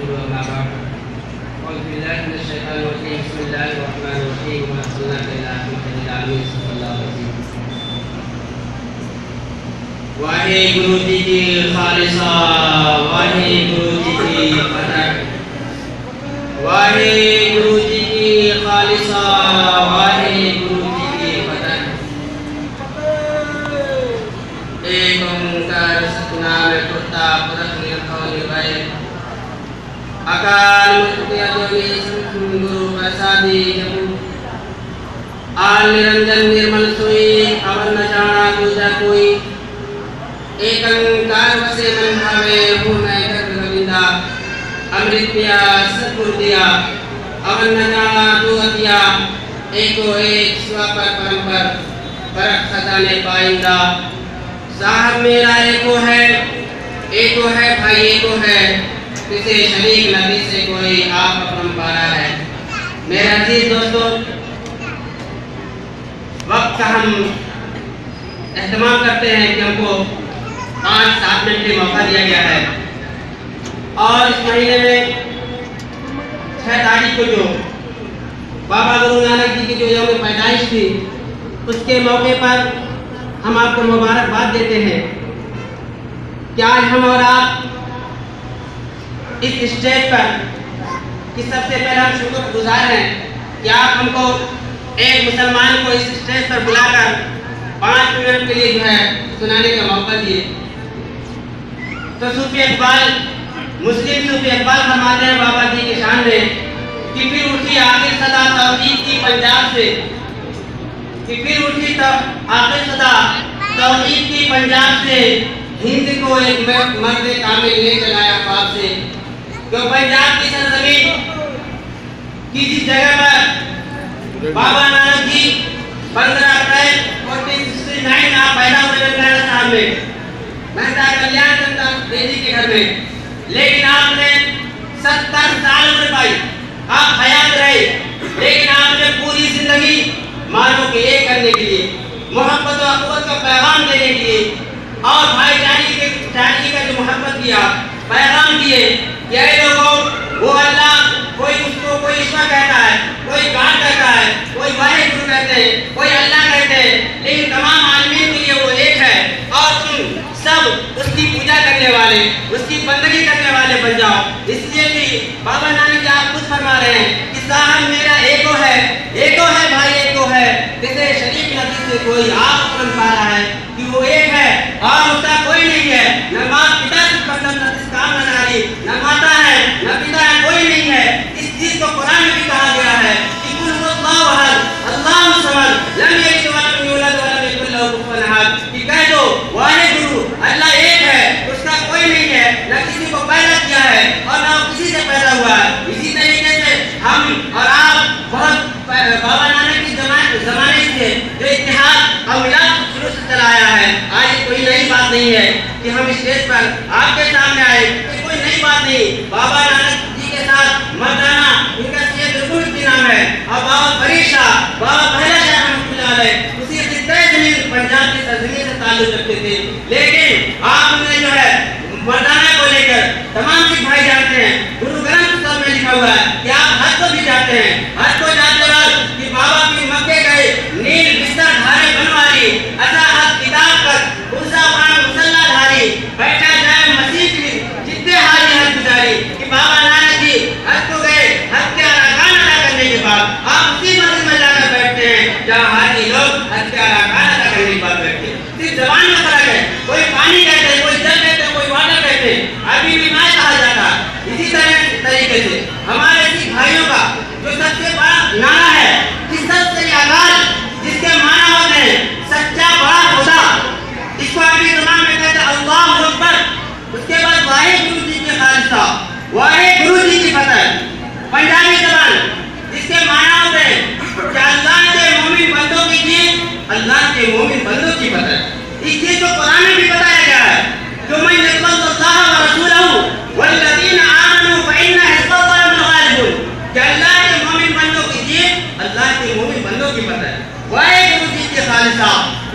रसूलुहु अम्मा बाद औज़ु बिल्लाहि मिनश शैतानिर रजीम बिस्मिल्लाहिर रहमानिर रहीम व सल्लल्लाहु अलैहि सल्लल्लाहु अलैहि वसल्लम। वाहिगुरु जी की खालिसा, वाहिगुरु जी की फतह, वाहिगुरु जी की खालिसा, वाहिगुरु जी की फतह। एक ओंकार सतनाम टूटा पुरख निर्भव निर्भय अकाल मूर्त अजोनी गुरु प्रसादी जपू आल निरंजन निर्मल सोई अवर न जाना दूजा कोई एक ओंकार वसे मन भावे हो मैं कर गोविंदा अमृत पिया सतगुरु दिया अवर न जाना दो अतिया एको एक स्वापर परंपर परख खजाने पाइंदा। साहब मेरा एको है भाई एको है, किसे शरीक नबी से कोई आप अपरंपारा है। मेरे अजीज दोस्तों, वक्त का हम एहतमाम करते हैं कि हमको 5-7 मिनट का मौका दिया गया है और इस महीने में 6 तारीख को जो बाबा गुरु नानक जी की जो यौम पैदाइश थी, उसके मौके पर हम आपको मुबारकबाद देते हैं कि आज हम और आप इस स्टेज पर कि सबसे पहले हम शुक्रगुजार हैं कि आप हमको एक मुसलमान को इस स्टेज पर बुलाकर 5 मिनट के लिए जो है सुनाने का मौका दिए। तो सूफी इकबाल, मुस्लिम सूफी इकबाल फरमाते हैं बाबा जी की शान में कि फिर उठी आखिर सदा तौहीद की पंजाब से, कि फिर उठी तब आखिर सदा तौहीद की पंजाब से, हिंद को एक मर्द कामिल ले चलाया ख्वाब से। तो पंजाब की सरजमीन की जिस जगह पर बाबा नानक जी 15 अप्रैल 1469 आप पैदा हुए ननकाना साहब में, मेहता कल्याण चंद रेजी के घर में, लेकिन आपने 70 साल उम्र पाई, आप हयात रहे, लेकिन आपने पूरी जिंदगी मानव के एक करने के लिए, मोहब्बत और अखवत का पैगाम देने के लिए और भाईचारे का जो मोहब्बत किया, पैगाम दिए कि ऐ लोगों, वो अल्लाह, कोई उसको कोई ईश्वर कहता है, कोई गॉड कहता है, कोई वाहिगुरु कहते हैं, कोई अल्लाह कहते हैं, लेकिन तमाम आदमियों के लिए वो एक है और तुम सब उसकी पूजा करने वाले, उसकी बंदगी करने वाले बन जाओ। इसलिए कि बाबा नानक जी आप खुद फरमा रहे हैं कि साहब मेरा एको है भाई एको है, किसे शरीक नबी से कोई आप परंपरा है कि वो एक है और उसका कोई नहीं है। न माँ पिता से पसंद, न काम न नारी, न माता है न पिता है, कोई नहीं है। इस चीज को कुरान में भी कहा गया है कि कुल हुवल्लाहु अहद अल्लाहु समद लम यलिद व लम यूलद व लम यकुल लहु कुफुवन अहद, कि कह दो वाहिगुरु अल्लाह एक है, उसका कोई नहीं है, न किसी को पैदा किया है और न किसी से पैदा हुआ है। इसी तरीके से हम और आप बहुत बाबा नानक की जमाने से जो इतिहास और मिलाद शुरू से चलाया है, आज कोई नई बात नहीं है कि हम स्टेज पर आपके सामने आए, कोई नई बात नहीं। बाबा नानक जी के साथ मर्दाना इनका सैयद रुकनुद्दीन नाम है और बाबा फरीद शाह, बाबा पहला शाह रहमतुल्लाह अलैह उसी खित्ते जमीन पंजाब की सरजमीन से ताल्लुक रखते थे। लेकिन आपने जो है मर्दाना को लेकर तमाम सिख भाई जानते हैं, गुरु ग्रंथ साहब में लिखा हुआ है कि आप हज को भी जाते हैं, हज को जाते वक्त कि बाबा की मक्के गए नील बिस्तर धारे बनवारी, असा हज किताब तक उनसा पान मुसल्ला धारी, बैठा जाए मसीह की जितने हारी हज गुजारी, कि बाबा नानक जी हज को गए, हज के अरकान अदा करने के बाद आप उसी मस्जिद में जाकर बैठते हैं जहाँ हाजी लोग हज के अरकान अदा करने के बाद बैठते हैं। सिर्फ जबान में फर्क है, कोई पानी कहते हैं, कोई जल कहते हैं, कोई वाटर कहते हैं, अभी भी मैं कहा जाता। इसी तरीके से हमारे सिख भाइयों का जो सबसे बड़ा नारा है कि सबसे अकाल, जिसके माना होते हैं सच्चा बड़ा खुदा, इसको अरबी ज़बान में कहते हैं अल्लाहु अकबर। उसके बाद वाहिगुरु जी की खालिसा, वाहिगुरु जी की फतह, पंजाबी ज़बान जिसके माना होते हैं कि अल्लाह के मोमिन बंदों की जीत, अल्लाह के मोमिन बंदों की फतह। इस चीज को कुरान में भी बताया गया है जो मैं यक़ल्लाह व रसूलहु वल्लज़ीना आमनू फ़इन्ना हिज़्बल्लाहि हुमुल गालिबून, कि अल्लाह के मोमिन बंदों की जीत, अल्लाह के मोमिन बंदों की फतह। वाहिगुरु जी की खालिसा,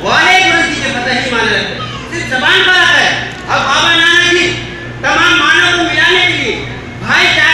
वाहिगुरु जी की फतह ही माने रखते, सिर्फ ज़बान फर्क है। अब बाबा नानक जी तमाम मानव को मिलाने के लिए भाईचारे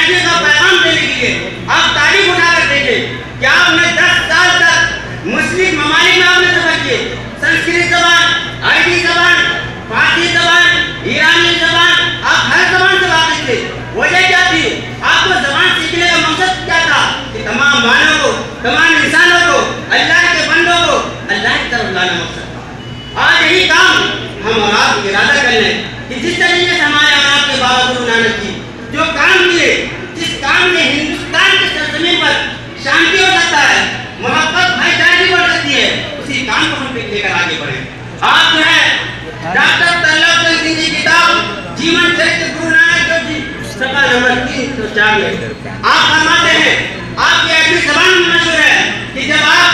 1904 में। आप फरमाते हैं, आपकी अपनी ज़बान में मशहूर है कि जब आप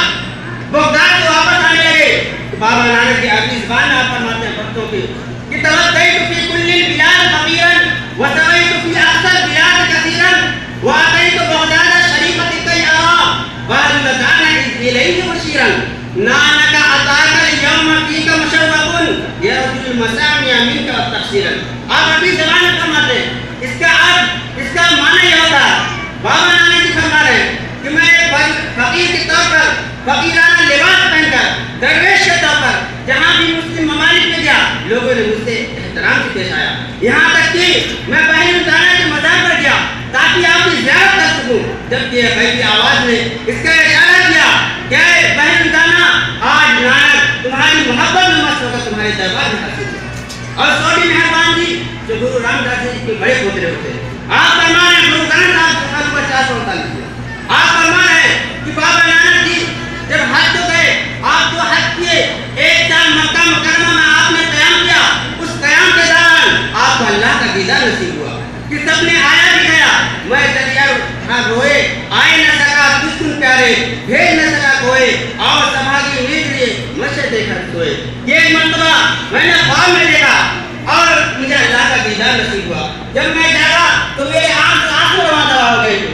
बगदाद से वापस आने लगे तो बाबा नानक की अपनी ज़बान में आप फरमाते हैं भक्तों की कि तवक्कलतु फी कुल्लिल बिलाद फकीरन व सवैतु फी अक्सर बिलाद कसीरन व अतैतु बगदाद शरीफत कई आरा व लदाना इलैहि मुशीरन नानक अताकल यौम फीका मुशव्वबुन यरजुल मसामिया मिनका व तफसीरन। आप अपनी ज़बान में फरमाते हैं, इसका अर्थ, इसका माना यह होता है, बाबा नानक जी फरमा रहे हैं कि मैं एक फकीर के तौर पर फकीराना लिबास पहनकर दरवेश के तौर पर जहाँ भी मुस्लिम ममालिक में गया लोगों ने मुझसे एहतराम से पेश आया। यहाँ तक कि मैं बहन रमज़ाना के मज़ार पर गया ताकि आपकी ज़ियारत कर सकूँ, जबकि गैबी आवाज़ ने इसका इशारा किया कि बहन रमज़ाना आज नानक तुम्हारी मोहब्बत में मस्त होकर तुम्हारे दरबार में हाजिर है। और सोडी मेहरबान जी जो गुरु रामदास जी के बड़े पोतरे होते हैं, आप फरमा रहे हैं गुरु ग्रंथ साहब 448 आप फरमा रहे हैं कि बाबा नानक जी जब हज को गए, आप जो हज किए, एक साल मक्का मुकर्रमा में आपने क़याम किया, उस क़याम के दौरान आपको अल्लाह का दीदार नसीब हुआ कि सबने आया भी गया, मैं दरिया रोए आए न सका दुश्मन प्यारे भेज न सका कोई और सभागी नींद लिए मशे देखकर सोए। ये मर्तबा मैंने ख्वाब में देखा और मुझे अल्लाह का दीदार नसीब हुआ। जब मैं जागा तो मेरे आंसू रवा दवा हो गए थे।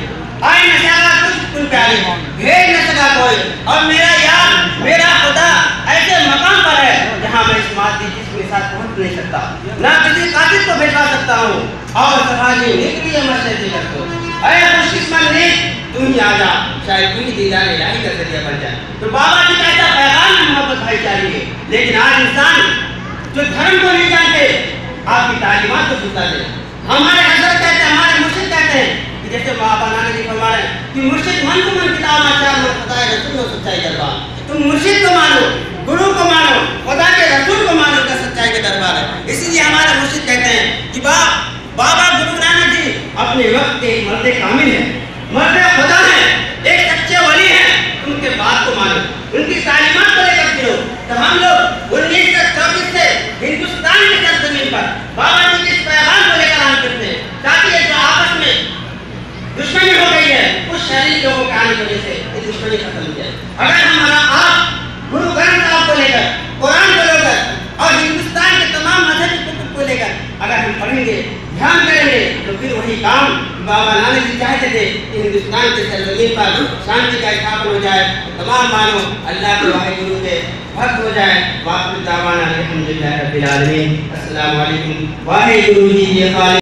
आए न सका दुश्मन प्यारे भेज न सका कोई और मेरा यार मेरा खुदा ऐसे मकाम पर है जहाँ मैं इस मादी जिसके साथ पहुँच नहीं सकता, ना किसी कातिल को भेजवा सकता हूँ और सभागी नींद लिए मशे देखकर सोए। अरे खुशकिस्मत ने तुम ही आ जा, शायद तुम ही दीदार इलाही का जरिया बन जाए। तो बाबा जी का ऐसा पैगाम है मोहब्बत भाईचारे के। लेकिन आज इंसान जो धर्म को नहीं जानते आपकी तालीमात को छूता दे। हमारे हज़रत कहते हैं, हमारे मुर्शिद कहते हैं कि जैसे बाबा नानक जी फरमा रहे हैं कि मुर्शिद मन को मन किताब आचार में खुदा रसूल और सच्चाई दरबार। तुम मुर्शिद को मानो, गुरु को मानो, खुदा के रसूल को मानो का सच्चाई का दरबार है। इसीलिए हमारे मुर्शिद कहते हैं कि बाबा गुरु नानक जी अपने वक्त के मर्द कामिल है, मर्द खुदा है, एक सच्चे वली है। उनके बात को मानो, उनकी तालीमात को लेकर चलो। तो हम लोग 1924 से हिंदुस्तान की सरजमीन पर बाबा जी के इस पैगाम को लेकर आगे करते हैं ताकि ये जो आपस में दुश्मनी हो गई है उस शहरी लोगों के आने की वजह से ये दुश्मनी खत्म हो जाए। अगर हमारा आप गुरु ग्रंथ साहब को लेकर, कुरान को लेकर और हिंदुस्तान के तमाम मजहबी कुतुब को लेकर अगर हम पढ़ेंगे, ध्यान करेंगे तो फिर वही काम बाबा नानक जी चाहते थे कि हिंदुस्तान के सरजमीन पर शांति का स्थापन हो जाए, तमाम मानो अल्लाह के वाहिगुरु के भक्त हो जाए। वाक़िअ दावाना अल्हम्दुलिल्लाहि रब्बिल आलमीन। अस्सलामु अलैकुम वाहिगुरु जी।